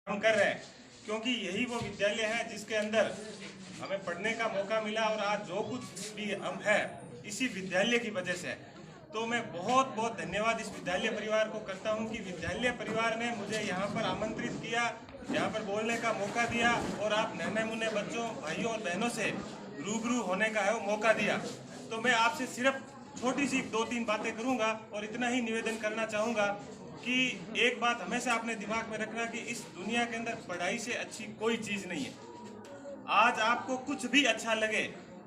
हम कर रहे हैं, क्योंकि यही वो विद्यालय है जिसके अंदर हमें पढ़ने का मौका मिला और आज जो कुछ भी हम हैं इसी विद्यालय की वजह से। तो मैं बहुत बहुत धन्यवाद इस विद्यालय परिवार को करता हूं कि विद्यालय परिवार ने मुझे यहाँ पर आमंत्रित किया, यहाँ पर बोलने का मौका दिया और आप नन्हे मुन्ने बच्चों, भाइयों और बहनों से रूबरू होने का है वो मौका दिया। तो मैं आपसे सिर्फ छोटी सी 2-3 बातें करूँगा और इतना ही निवेदन करना चाहूँगा कि एक बात हमेशा अपने दिमाग में रखना कि इस दुनिया के अंदर पढ़ाई से अच्छी कोई चीज़ नहीं है। आज आपको कुछ भी अच्छा लगे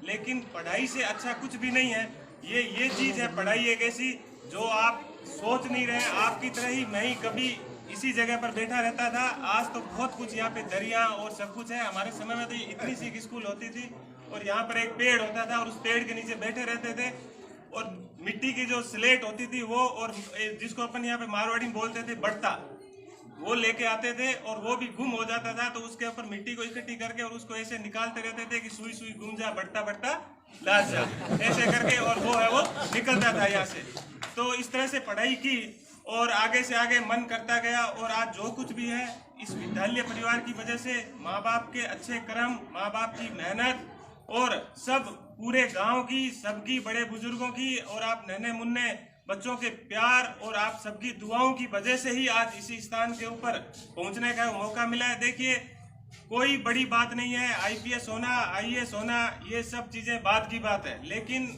लेकिन पढ़ाई से अच्छा कुछ भी नहीं है। ये चीज़ है पढ़ाई, एक ऐसी जो आप सोच नहीं रहे। आपकी तरह ही मैं ही कभी इसी जगह पर बैठा रहता था। आज तो बहुत कुछ यहाँ पे दरिया और सब कुछ है। हमारे समय में तो इतनी सी स्कूल होती थी और यहाँ पर एक पेड़ होता था और उस पेड़ के नीचे बैठे रहते थे और मिट्टी की जो स्लेट होती थी वो, और जिसको अपन यहाँ पे मारवाड़ी में बोलते थे बट्टा, वो लेके आते थे और वो भी गुम हो जाता था तो उसके ऊपर मिट्टी को इकट्ठी करके और उसको ऐसे निकालते रहते थे कि सुई सुई गुम जा, बट्टा बट्टा लाश जा, ऐसे करके और वो है वो निकलता था यहाँ से। तो इस तरह से पढ़ाई की और आगे से आगे मन करता गया और आज जो कुछ भी है इस विद्यालय परिवार की वजह से, माँ बाप के अच्छे कर्म, माँ बाप की मेहनत और सब पूरे गांव की, सबकी, बड़े बुजुर्गों की और आप नन्हे मुन्ने बच्चों के प्यार और आप सबकी दुआओं की वजह से ही आज इसी स्थान के ऊपर पहुंचने का मौका मिला है। देखिए, कोई बड़ी बात नहीं है, आईपीएस होना, आईएएस होना, ये सब चीजें बाद की बात है, लेकिन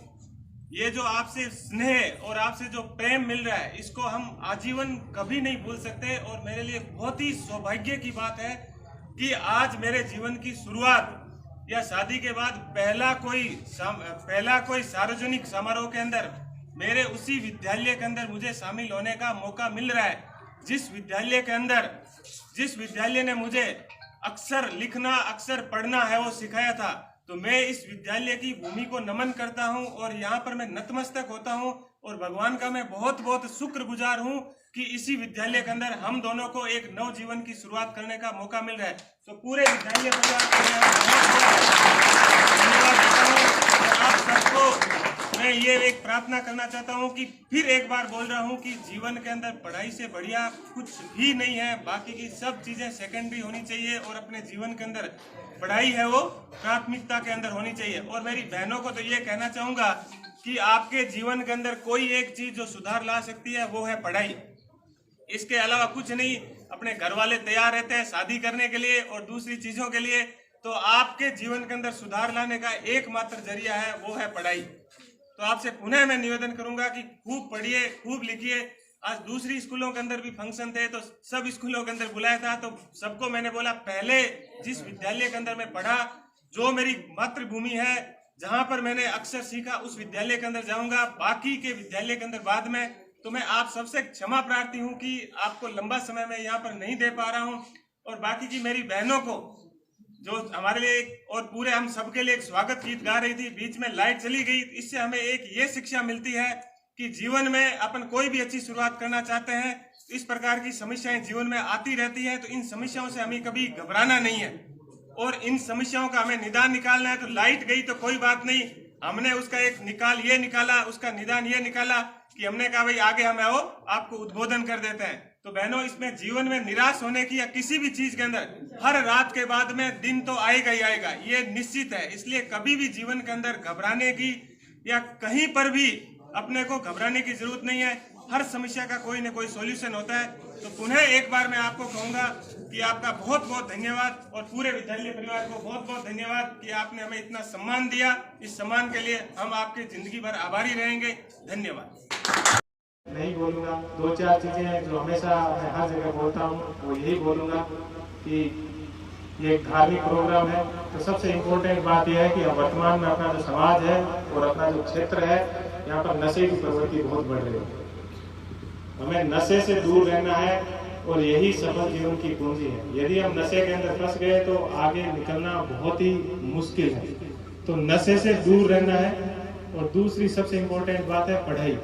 ये जो आपसे स्नेह और आपसे जो प्रेम मिल रहा है इसको हम आजीवन कभी नहीं भूल सकते। और मेरे लिए बहुत ही सौभाग्य की बात है कि आज मेरे जीवन की शुरुआत या शादी के बाद पहला कोई सार्वजनिक समारोह के अंदर मेरे उसी विद्यालय के अंदर मुझे शामिल होने का मौका मिल रहा है। जिस विद्यालय ने मुझे अक्षर लिखना, अक्षर पढ़ना है वो सिखाया था, तो मैं इस विद्यालय की भूमि को नमन करता हूं और यहाँ पर मैं नतमस्तक होता हूं और भगवान का मैं बहुत बहुत शुक्रगुजार हूं कि इसी विद्यालय के अंदर हम दोनों को एक नव जीवन की शुरुआत करने का मौका मिल रहा है। तो पूरे विद्यालय परिवार को धन्यवाद देता हूँ। आप सबको मैं ये एक प्रार्थना करना चाहता हूँ कि फिर एक बार बोल रहा हूँ कि जीवन के अंदर पढ़ाई से बढ़िया कुछ भी नहीं है। बाकी की सब चीजें सेकेंडरी होनी चाहिए और अपने जीवन के अंदर पढ़ाई है वो प्राथमिकता के अंदर होनी चाहिए। और मेरी बहनों को तो ये कहना चाहूंगा कि आपके जीवन के अंदर कोई एक चीज जो सुधार ला सकती है वो है पढ़ाई। इसके अलावा कुछ नहीं। अपने घर वाले तैयार रहते हैं शादी करने के लिए और दूसरी चीजों के लिए, तो आपके जीवन के अंदर सुधार लाने का एकमात्र जरिया है वो है पढ़ाई। तो आपसे पुनः मैं निवेदन करूंगा कि खूब पढ़िए, खूब लिखिए। आज दूसरी स्कूलों के अंदर भी फंक्शन थे तो सब स्कूलों के अंदर बुलाया था, तो सबको मैंने बोला पहले जिस विद्यालय के अंदर मैं पढ़ा, जो मेरी मातृभूमि है, जहां पर मैंने अक्षर सीखा, उस विद्यालय के अंदर जाऊंगा। बाकी के विद्यालय के अंदर बाद में। तो मैं आप सबसे क्षमा प्रार्थी हूं कि आपको लंबा समय में यहाँ पर नहीं दे पा रहा हूं। और बाकी की मेरी बहनों को जो हमारे लिए और पूरे हम सबके लिए एक स्वागत गीत गा रही थी, बीच में लाइट चली गई। इससे हमें एक ये शिक्षा मिलती है कि जीवन में अपन कोई भी अच्छी शुरुआत करना चाहते हैं, इस प्रकार की समस्याएं जीवन में आती रहती है, तो इन समस्याओं से हमें कभी घबराना नहीं है और इन समस्याओं का हमें निदान निकालना है। तो लाइट गई तो कोई बात नहीं, हमने उसका एक निकाला, उसका निदान ये निकाला कि हमने कहा भाई आगे हम आओ, आपको उद्बोधन कर देते हैं। तो बहनों, इसमें जीवन में निराश होने की या किसी भी चीज के अंदर हर रात के बाद में दिन तो आएगा ही आएगा, ये निश्चित है। इसलिए कभी भी जीवन के अंदर घबराने की या कहीं पर भी अपने को घबराने की जरूरत नहीं है। हर समस्या का कोई न कोई सॉल्यूशन होता है। तो पुनः एक बार मैं आपको कहूंगा कि आपका बहुत बहुत धन्यवाद और पूरे विद्यालय परिवार को बहुत बहुत धन्यवाद कि आपने हमें इतना सम्मान दिया। इस सम्मान के लिए हम आपके जिंदगी भर आभारी रहेंगे। धन्यवाद। नहीं बोलूँगा, 2-4 चीज़ें जो हमेशा मैं हर जगह बोलता हूँ वो यही बोलूँगा कि ये एक धार्मिक प्रोग्राम है। तो सबसे इम्पोर्टेंट बात यह है कि वर्तमान में अपना जो समाज है और अपना जो क्षेत्र है, यहाँ पर नशे की प्रवृत्ति बहुत बढ़ रही है। हमें नशे से दूर रहना है और यही सफल जीवन की कुंजी है। यदि हम नशे के अंदर फंस गए तो आगे निकलना बहुत ही मुश्किल है। तो नशे से दूर रहना है। और दूसरी सबसे इम्पोर्टेंट बात है पढ़ाई।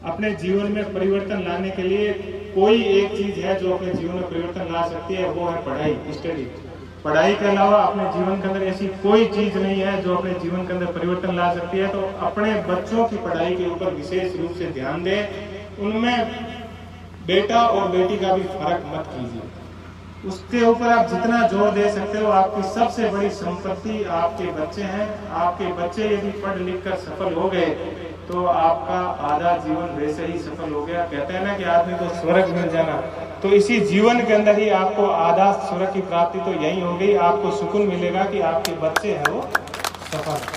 अपने जीवन में परिवर्तन लाने के लिए कोई एक चीज है जो अपने जीवन में परिवर्तन ला सकती है, वो है पढ़ाई, स्टडी। पढ़ाई के अलावा अपने जीवन के अंदर ऐसी कोई चीज नहीं है जो अपने जीवन के अंदर परिवर्तन ला सकती है। तो अपने बच्चों की पढ़ाई के ऊपर विशेष रूप से ध्यान दें। उनमें बेटा और बेटी का भी फर्क मत कीजिए। उसके ऊपर आप जितना जोर दे सकते हो। आपकी सबसे बड़ी संपत्ति आपके बच्चे हैं। आपके बच्चे यदि पढ़ लिख कर सफल हो गए तो आपका आधा जीवन वैसे ही सफल हो गया। कहते हैं ना कि आदमी को स्वर्ग मिल जाना, तो इसी जीवन के अंदर ही आपको आधा स्वर्ग की प्राप्ति तो यही हो गई। आपको सुकून मिलेगा कि आपके बच्चे हैं वो सफल।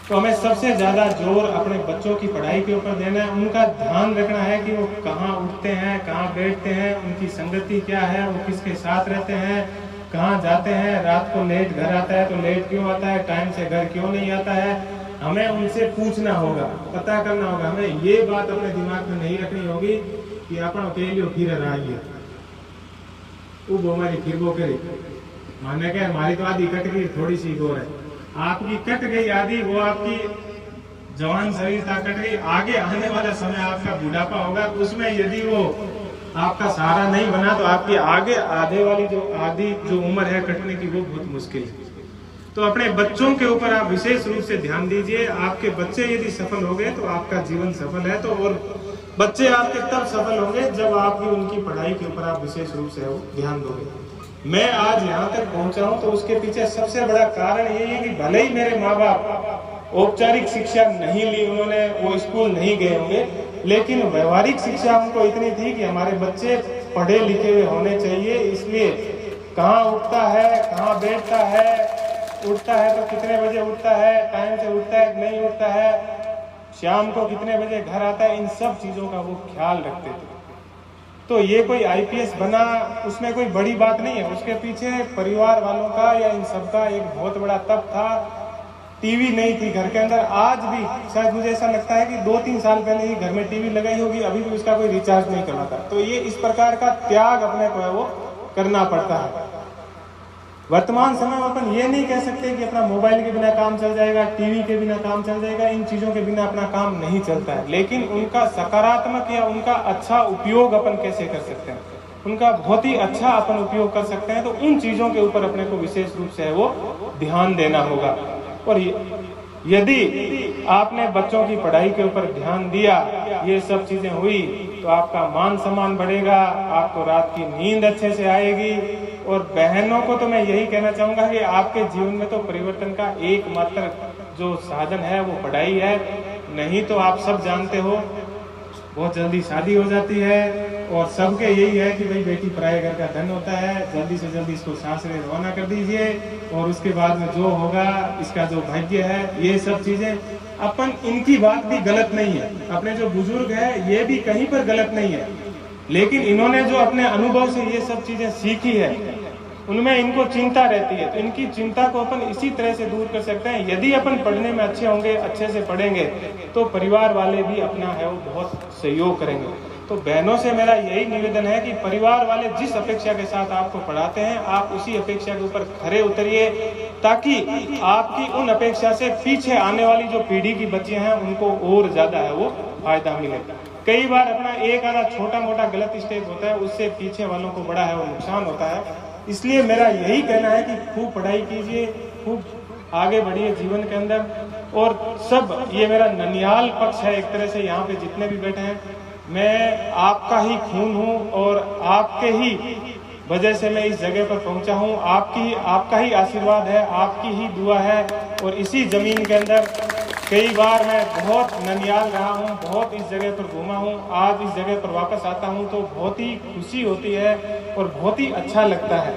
तो हमें सबसे ज़्यादा जोर अपने बच्चों की पढ़ाई के ऊपर देना है। उनका ध्यान रखना है कि वो कहाँ उठते हैं, कहाँ बैठते हैं, उनकी संगति क्या है, वो किसके साथ रहते हैं, कहाँ जाते हैं, रात को लेट घर आता है तो लेट क्यों आता है, टाइम से घर क्यों नहीं आता है। हमें उनसे पूछना होगा, पता करना होगा। हमें ये बात अपने दिमाग में नहीं रखनी होगी कि अपन अकेले फिर रही है वो हमारी फिर वो करे माने क्या हमारी तो आधी कट गई, थोड़ी सी और है। आपकी कट गई आदि, वो आपकी जवान शरीर था कट गई। आगे आने वाला समय आपका बुढ़ापा होगा, उसमें यदि वो आपका सहारा नहीं बना तो आपकी आगे आधे वाली आधी जो उम्र है कटने की वो बहुत मुश्किल है। तो अपने बच्चों के ऊपर आप विशेष रूप से ध्यान दीजिए। आपके बच्चे यदि सफल हो गए तो आपका जीवन सफल है। तो और बच्चे आपके तब सफल होंगे जब आप भी उनकी पढ़ाई के ऊपर आप विशेष रूप से ध्यान दोगे। मैं आज यहाँ तक पहुंचा हूं तो उसके पीछे सबसे बड़ा कारण यही है कि भले ही मेरे माँ बाप औपचारिक शिक्षा नहीं ली, उन्होंने वो स्कूल नहीं गए होंगे, लेकिन व्यवहारिक शिक्षा उनको इतनी थी कि हमारे बच्चे पढ़े लिखे हुए होने चाहिए। इसलिए कहाँ उठता है, कहाँ बैठता है, उठता है तो कितने बजे उठता है, टाइम से उठता है नहीं उठता है, शाम को कितने बजे घर आता है, इन सब चीज़ों का वो ख्याल रखते थे। तो ये कोई आईपीएस बना उसमें कोई बड़ी बात नहीं है, उसके पीछे परिवार वालों का या इन सब का एक बहुत बड़ा तप था। टीवी नहीं थी घर के अंदर। आज भी शायद मुझे ऐसा लगता है कि 2-3 साल पहले ही घर में टीवी लगाई होगी, अभी भी उसका कोई रिचार्ज नहीं करवाता। तो ये इस प्रकार का त्याग अपने को है वो करना पड़ता है। वर्तमान समय में अपन ये नहीं कह सकते कि अपना मोबाइल के बिना काम चल जाएगा, टीवी के बिना काम चल जाएगा, इन चीज़ों के बिना अपना काम नहीं चलता है। लेकिन उनका सकारात्मक या उनका अच्छा उपयोग अपन कैसे कर सकते हैं, उनका बहुत ही अच्छा अपन उपयोग कर सकते हैं। तो उन चीज़ों के ऊपर अपने को विशेष रूप से वो ध्यान देना होगा। और यदि आपने बच्चों की पढ़ाई के ऊपर ध्यान दिया, ये सब चीज़ें हुई, तो आपका मान सम्मान बढ़ेगा, आपको रात की नींद अच्छे से आएगी। और बहनों को तो मैं यही कहना चाहूँगा कि आपके जीवन में तो परिवर्तन का एकमात्र जो साधन है वो पढ़ाई है। नहीं तो आप सब जानते हो बहुत जल्दी शादी हो जाती है और सबके यही है कि भाई बेटी पराये घर का धन होता है, जल्दी से जल्दी इसको सासरे रवाना कर दीजिए और उसके बाद में जो होगा इसका जो भाग्य है, ये सब चीज़ें अपन इनकी बात भी गलत नहीं है। अपने जो बुजुर्ग है ये भी कहीं पर गलत नहीं है, लेकिन इन्होंने जो अपने अनुभव से ये सब चीजें सीखी है उनमें इनको चिंता रहती है। तो इनकी चिंता को अपन इसी तरह से दूर कर सकते हैं। यदि अपन पढ़ने में अच्छे होंगे, अच्छे से पढ़ेंगे, तो परिवार वाले भी अपना है वो बहुत सहयोग करेंगे। तो बहनों से मेरा यही निवेदन है कि परिवार वाले जिस अपेक्षा के साथ आपको पढ़ाते हैं, आप उसी अपेक्षा के ऊपर खरे उतरिए, ताकि आपकी उन अपेक्षा से पीछे आने वाली जो पीढ़ी की बच्चियां हैं उनको और ज्यादा है वो फायदा मिले। कई बार अपना एक आधा छोटा मोटा गलत स्टेप होता है, उससे पीछे वालों को बड़ा है वो नुकसान होता है। इसलिए मेरा यही कहना है कि खूब पढ़ाई कीजिए, खूब आगे बढ़िए जीवन के अंदर। और सब ये मेरा ननिहाल पक्ष है एक तरह से, यहाँ पे जितने भी बैठे हैं मैं आपका ही खून हूँ और आपके ही वजह से मैं इस जगह पर पहुँचा हूँ। आपका ही आशीर्वाद है, आपकी ही दुआ है। और इसी जमीन के अंदर कई बार मैं बहुत ननिहाल रहा हूँ, बहुत इस जगह पर घूमा हूँ। आज इस जगह पर वापस आता हूँ तो बहुत ही खुशी होती है और बहुत ही अच्छा लगता है,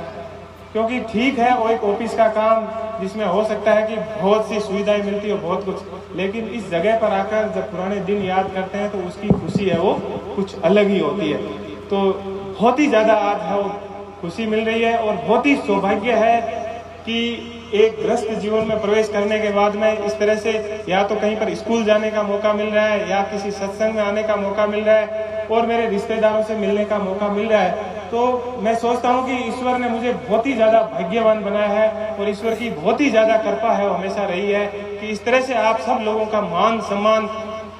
क्योंकि ठीक है वो एक ऑफिस का काम जिसमें हो सकता है कि बहुत सी सुविधाएं मिलती है बहुत कुछ, लेकिन इस जगह पर आकर जब पुराने दिन याद करते हैं तो उसकी खुशी है वो कुछ अलग ही होती है। तो बहुत ही ज़्यादा आज है वो खुशी मिल रही है और बहुत ही सौभाग्य है कि एक गृहस्थ जीवन में प्रवेश करने के बाद में इस तरह से या तो कहीं पर स्कूल जाने का मौका मिल रहा है या किसी सत्संग में आने का मौका मिल रहा है और मेरे रिश्तेदारों से मिलने का मौका मिल रहा है। तो मैं सोचता हूँ कि ईश्वर ने मुझे बहुत ही ज़्यादा भाग्यवान बनाया है और ईश्वर की बहुत ही ज़्यादा कृपा है, हमेशा रही है कि इस तरह से आप सब लोगों का मान सम्मान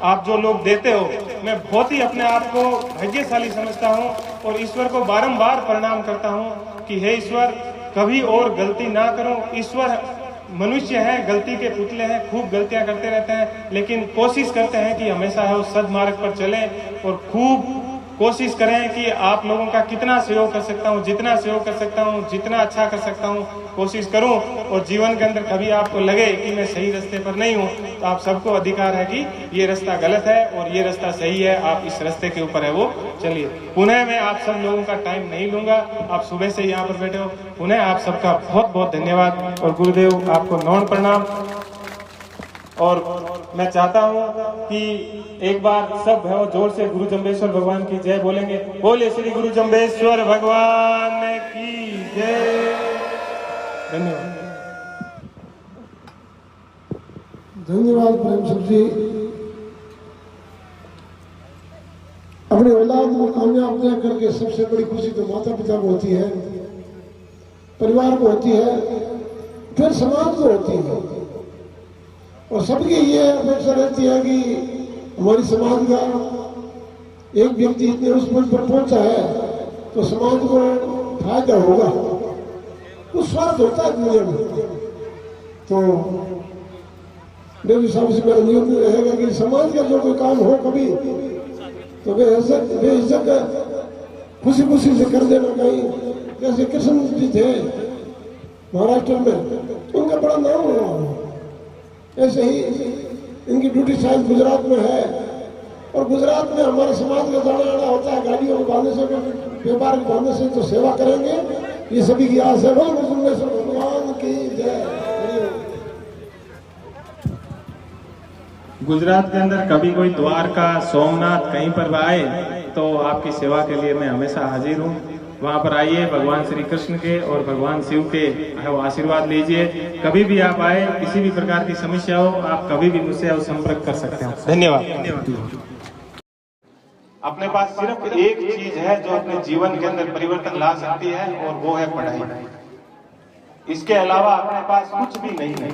आप जो लोग देते हो, मैं बहुत ही अपने आप को भाग्यशाली समझता हूँ और ईश्वर को बारंबार प्रणाम करता हूँ कि हे ईश्वर कभी और गलती ना करूं। ईश्वर मनुष्य है, गलती के पुतले हैं, खूब गलतियां करते रहते हैं, लेकिन कोशिश करते हैं कि हमेशा है उस सद्मार्ग पर चलें और खूब कोशिश करें कि आप लोगों का कितना सहयोग कर सकता हूँ, जितना सहयोग कर सकता हूँ, जितना अच्छा कर सकता हूँ कोशिश करूँ। और जीवन के अंदर कभी आपको लगे कि मैं सही रास्ते पर नहीं हूँ, तो आप सबको अधिकार है कि ये रास्ता गलत है और ये रास्ता सही है, आप इस रास्ते के ऊपर है वो चलिए। पुनः मैं आप सब लोगों का टाइम नहीं लूंगा, आप सुबह से यहाँ पर बैठे हो। पुनः आप सबका बहुत बहुत धन्यवाद और गुरुदेव आपको नमन प्रणाम। और मैं चाहता हूँ कि एक बार सब है जोर से गुरु जम्बेश्वर भगवान की जय बोलेंगे। बोले श्री गुरु जम्बेश्वर भगवान की जय। धन्यवाद। धन्यवाद प्रेमचंद जी। अपनी औलाद को कामयाब देख करके सबसे बड़ी खुशी तो माता पिता को होती है, परिवार को होती है, फिर समाज को होती है। और सबकी ये अपेक्षा रहती है कि हमारी समाज का एक व्यक्ति इतने उस पद पर पहुंचा है तो समाज को फायदा होगा, कुछ स्वार्थ होता है दुनिया में। तो देवी साहब से मेरा निवेदन रहेगा कि समाज का जो कोई काम हो कभी तो वे इज्जत खुशी खुशी से कर देना। कहीं जैसे कृष्ण जी थे महाराष्ट्र में, उनका बड़ा नाम हुआ। ऐसे ही इनकी ड्यूटी शायद गुजरात में है, और गुजरात में हमारे समाज का जाना आना होता है गाड़ियों को बांधने से, व्यापार को बांधने से, तो सेवा करेंगे, ये सभी की आस है। भगवान की जय। गुजरात के अंदर कभी कोई द्वारका, सोमनाथ कहीं पर आए तो आपकी सेवा के लिए मैं हमेशा हाजिर हूँ। वहाँ पर आइए, भगवान श्री कृष्ण के और भगवान शिव के आशीर्वाद लीजिए। कभी भी आप आए, किसी भी प्रकार की समस्या हो, आप कभी भी मुझसे संपर्क कर सकते हैं। धन्यवाद। अपने पास सिर्फ एक चीज है जो अपने जीवन के अंदर परिवर्तन ला सकती है, और वो है पढ़ाई। इसके अलावा अपने पास कुछ भी नहीं है।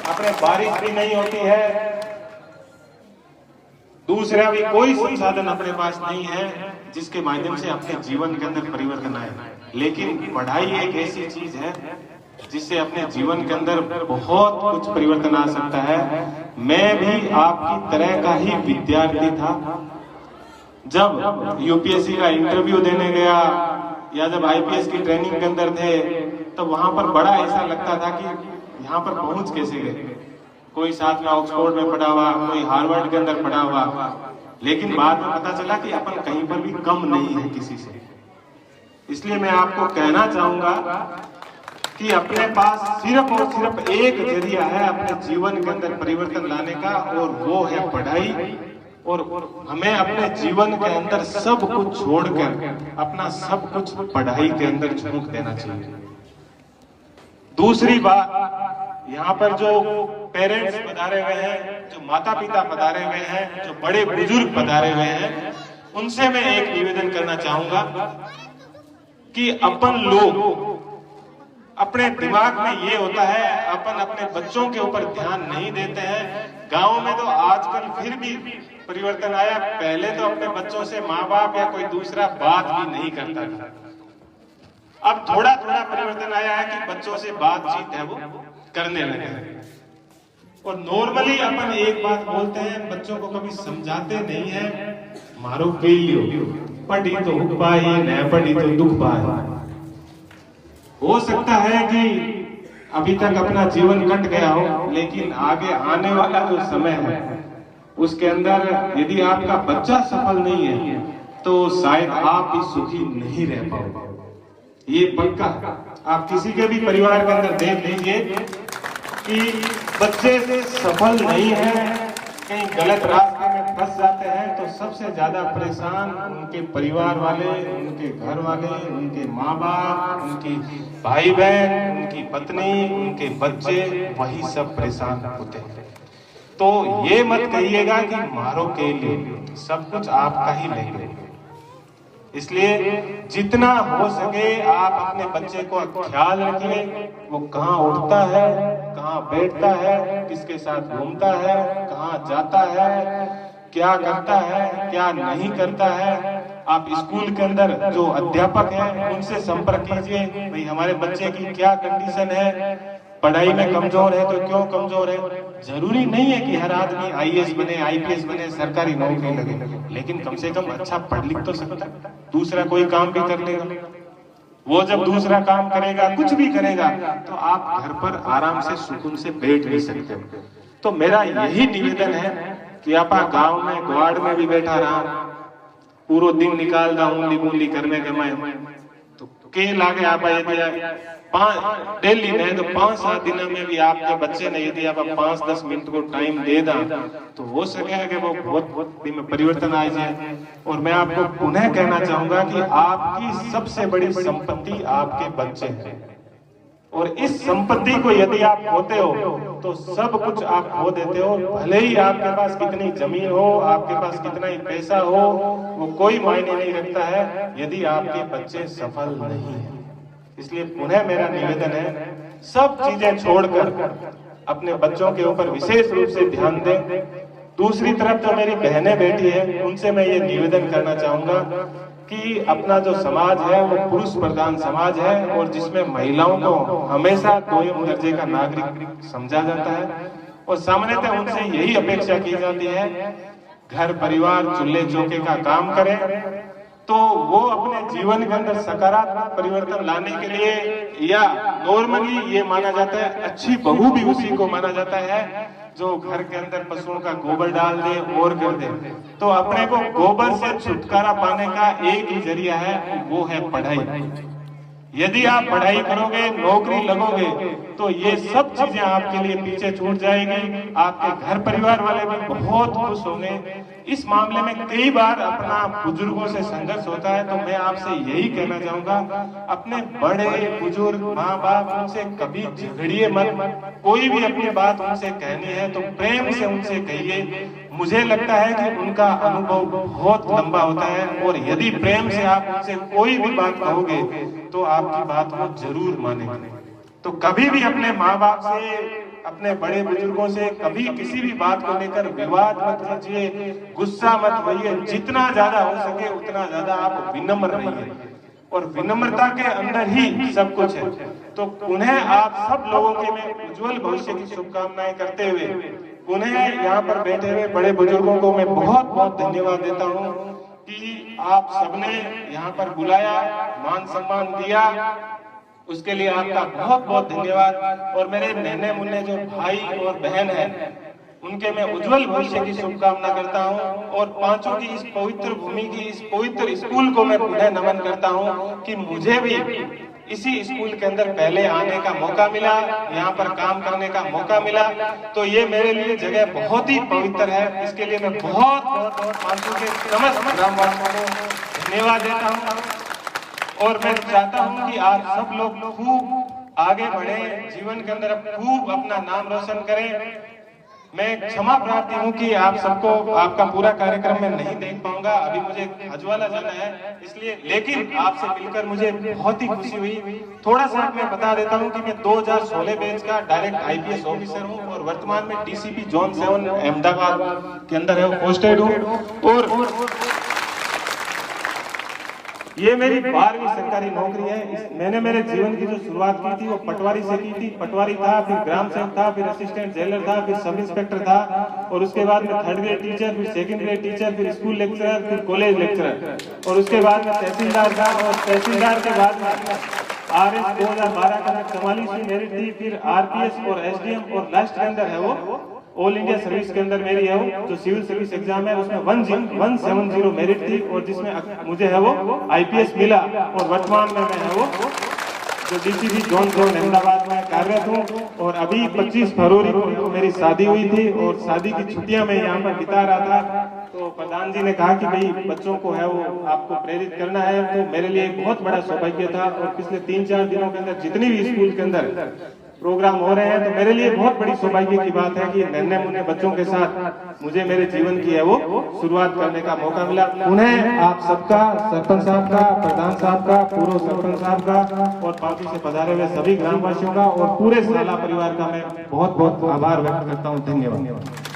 अपने बारिश भी नहीं होती है, दूसरा भी कोई संसाधन अपने पास नहीं है जिसके माध्यम से अपने जीवन के अंदर परिवर्तन आए। लेकिन पढ़ाई एक ऐसी चीज है जिससे अपने जीवन के अंदर बहुत कुछ परिवर्तन आ सकता है। मैं भी आपकी तरह का ही विद्यार्थी था। जब यूपीएससी का इंटरव्यू देने गया या जब आईपीएस की ट्रेनिंग के अंदर थे, तो वहां पर बड़ा ऐसा लगता था कि यहाँ पर पहुंच कैसे गए। कोई साथ में ऑक्सफोर्ड में पढ़ा हुआ, कोई हार्वर्ड के अंदर पढ़ा हुआ, लेकिन बाद में पता चला कि अपन कहीं पर भी कम नहीं है किसी से। इसलिए मैं आपको कहना चाहूंगा कि अपने पास सिर्फ और सिर्फ एक जरिया है अपने जीवन के अंदर परिवर्तन लाने का, और वो है पढ़ाई। और हमें अपने जीवन के अंदर सब कुछ छोड़कर अपना सब कुछ पढ़ाई के अंदर झोंक देना चाहिए। दूसरी बात, यहाँ पर जो पेरेंट्स पधारे हुए हैं, जो माता पिता पधारे हुए हैं, जो बड़े बुजुर्ग पधारे हुए हैं, उनसे मैं एक निवेदन करना चाहूंगा कि अपन लोग अपने दिमाग में ये होता है, अपन अपने बच्चों के ऊपर ध्यान नहीं देते हैं। गांव में तो आजकल फिर भी परिवर्तन आया, पहले तो अपने बच्चों से माँ बाप या कोई दूसरा बात भी नहीं करता था। अब थोड़ा थोड़ा परिवर्तन आया है कि बच्चों से बातचीत है वो करने लगे हैं। और नॉर्मली अपन एक बात बोलते हैं, बच्चों को कभी समझाते नहीं है। मारो पेलियो पढ़ी तो हुक पाए, न पढ़ी तो दुख पाए। हो सकता है कि अभी तक अपना जीवन कट गया हो, लेकिन आगे आने वाला जो समय है उसके अंदर यदि आपका बच्चा सफल नहीं है तो शायद आप भी सुखी नहीं रह पाओगे। ये पक्का। आप किसी के भी परिवार के अंदर देख लीजिए कि बच्चे सफल नहीं है, कहीं गलत रास्ते में फंस जाते हैं, तो सबसे ज्यादा परेशान उनके परिवार वाले, उनके घर वाले, उनके माँ बाप, उनके भाई बहन, उनकी पत्नी, उनके बच्चे, वही सब परेशान होते हैं। तो ये मत कहिएगा कि मारो के लिए, सब कुछ आपका ही लेंगे। इसलिए जितना हो सके आप अपने बच्चे को ख्याल रखिए, वो कहाँ उठता है, कहाँ बैठता है, किसके साथ घूमता है, कहाँ जाता है, क्या करता है, क्या नहीं करता है। आप स्कूल के अंदर जो अध्यापक हैं उनसे संपर्क कीजिए, भाई हमारे बच्चे की क्या कंडीशन है, पढ़ाई में कमजोर है तो क्यों कमजोर है, जरूरी नहीं है कि हर आदमी आईएएस बने, आईपीएस बने, सरकारी नौकरी लगे, लेकिन कम से कम अच्छा पढ़ लिख तो सकता है, दूसरा कोई काम भी कर लेगा। वो जब दूसरा काम करेगा, कुछ भी करेगा, तो आप घर पर आराम से सुकून से बैठ नहीं सकते। तो मेरा यही निवेदन है कि आप गांव में ग्वाड़ में भी बैठा रहा, पूरा दिन निकालता ऊँली मूली करने के मैं तो के लागे आप डेली नहीं तो 5-7 दिन में भी आपके बच्चे ने यदि आप 5-10 मिनट को टाइम दे दा तो हो सके कि वो बहुत में परिवर्तन आ जाए। और मैं आपको पुनः कहना चाहूंगा कि आपकी सबसे बड़ी संपत्ति आपके बच्चे हैं, और इस संपत्ति को यदि आप खोते हो तो सब कुछ आप खो देते हो। भले ही आपके पास कितनी जमीन हो, आपके पास कितना ही पैसा हो, वो कोई मायने नहीं रखता है यदि आपके बच्चे सफल नहीं है। इसलिए पुनः मेरा निवेदन है, सब चीजें छोड़कर अपने बच्चों के ऊपर विशेष रूप से ध्यान दें। दूसरी तरफ जो मेरी बहनें बैठी है, उनसे मैं ये निवेदन करना चाहूंगा कि अपना जो समाज है वो पुरुष प्रधान समाज है, और जिसमें महिलाओं को हमेशा दोयम दर्जे का नागरिक समझा जाता है, और सामान्यतः उनसे यही अपेक्षा की जाती है घर परिवार चूल्हे चौके का काम करें। तो वो अपने जीवन के अंदर सकारात्मक परिवर्तन लाने के लिए, या नॉर्मली ये माना जाता है अच्छी बहू भी उसी को माना जाता है जो घर के अंदर पशुओं का गोबर डाल दे और कर दे। तो अपने को गोबर से छुटकारा पाने का एक ही जरिया है, वो है पढ़ाई। यदि आप पढ़ाई करोगे, नौकरी लगोगे, तो ये सब चीजें आपके लिए पीछे छूट जाएगी। आपके घर परिवार वाले भी बहुत खुश होंगे। इस मामले में कई बार अपना बुजुर्गों से संघर्ष होता है, तो मैं आपसे यही कहना चाहूंगा, अपने बड़े बुजुर्ग माँ बाप उनसे कभी झगड़िए मत। कोई भी अपनी बात उनसे कहनी है तो प्रेम से उनसे कहिए। मुझे लगता है कि उनका अनुभव बहुत लंबा होता है, और यदि प्रेम से आप उनसे कोई भी बात कहोगे तो आपकी बात वो जरूर मानेंगे। तो कभी भी अपने माँ बाप से, अपने बड़े बुजुर्गों से कभी किसी भी बात को लेकर विवाद मत कीजिए, गुस्सा मत होइए। जितना ज्यादा हो सके उतना ज्यादा आप विनम्र रहिए, और विनम्रता के अंदर ही सब कुछ है। तो पुनः आप सब लोगों के मैं उज्जवल भविष्य की शुभकामनाएं करते हुए पुनः यहाँ पर बैठे हुए बड़े बुजुर्गों को मैं बहुत बहुत धन्यवाद देता हूँ कि आप सबने यहाँ पर बुलाया, मान सम्मान दिया, उसके लिए आपका बहुत बहुत धन्यवाद। और मेरे नन्हे मुन्ने जो भाई और बहन हैं, उनके मैं उज्जवल भविष्य की शुभकामना करता हूं, और पांचों की इस पवित्र भूमि की, इस पवित्र स्कूल को मैं पुनः नमन करता हूं कि मुझे भी इसी स्कूल के अंदर पहले आने का मौका मिला, यहाँ पर काम करने का मौका मिला। तो ये मेरे लिए जगह बहुत ही पवित्र है। इसके लिए मैं बहुत बहुत पांचों के समस्त ग्रामवासियों को धन्यवाद देता हूँ। और मैं चाहता हूँ कि आप सब लोग खूब आगे बढ़े, जीवन के अंदर खूब अपना नाम रोशन करें। मैं क्षमा प्रार्थी हूँ कि आप सबको, आपका पूरा कार्यक्रम मैं नहीं देख पाऊंगा, अभी मुझे हजवाला जाना है इसलिए, लेकिन आपसे मिलकर मुझे बहुत ही खुशी हुई। थोड़ा सा मैं बता देता हूँ कि मैं 2016 बैच का डायरेक्ट आईपीएस ऑफिसर हूँ, और वर्तमान में डीसीपी जोन 7 अहमदाबाद के अंदर है पोस्टेड हूँ। और ये मेरी 12वीं सरकारी नौकरी है। मैंने मेरे जीवन की जो शुरुआत की थी वो पटवारी से की थी। पटवारी था, फिर ग्राम सेवक था, फिर असिस्टेंट जेलर था, फिर सब इंस्पेक्टर था, और उसके बाद में 3rd ग्रेड टीचर, फिर 2nd ग्रेड टीचर, फिर स्कूल लेक्चरर, फिर कॉलेज लेक्चरर, और उसके बाद में तहसीलदार था, और तहसीलदार के बाद में RS 2012 का 44वीं मेरिट थी, फिर RPS और SDM, और लास्ट के अंदर है वो ऑल इंडिया सर्विस के अंदर मेरी है वो जो सिविल सर्विस एग्जाम है, उसमें 170 मेरिट थी, और जिसमें मुझे है वो IPS मिला। और वर्तमान में मैं है वो जो डीसीपी जोन अहमदाबाद में कार्यरत हूँ। और अभी 25 फरवरी को मेरी शादी हुई थी, और शादी की छुट्टियां मैं यहाँ पर बिता रहा था। तो प्रधान जी ने कहा कि भाई बच्चों को है वो आपको प्रेरित करना है, तो मेरे लिए एक बहुत बड़ा सौभाग्य था। और पिछले 3-4 दिनों के अंदर जितनी भी स्कूल के अंदर प्रोग्राम हो रहे हैं, तो मेरे लिए बहुत बड़ी सौभाग्य की बात है कि नन्हे मुन्ने बच्चों के साथ मुझे मेरे जीवन की है वो शुरुआत करने का मौका मिला। उन्हें आप सबका, सरपंच साहब का, प्रधान साहब का, पूर्व सरपंच साहब का, और पार्टी से पधारे हुए सभी ग्रामवासियों का और पूरे साला परिवार का मैं बहुत बहुत आभार व्यक्त करता हूँ। धन्यवाद।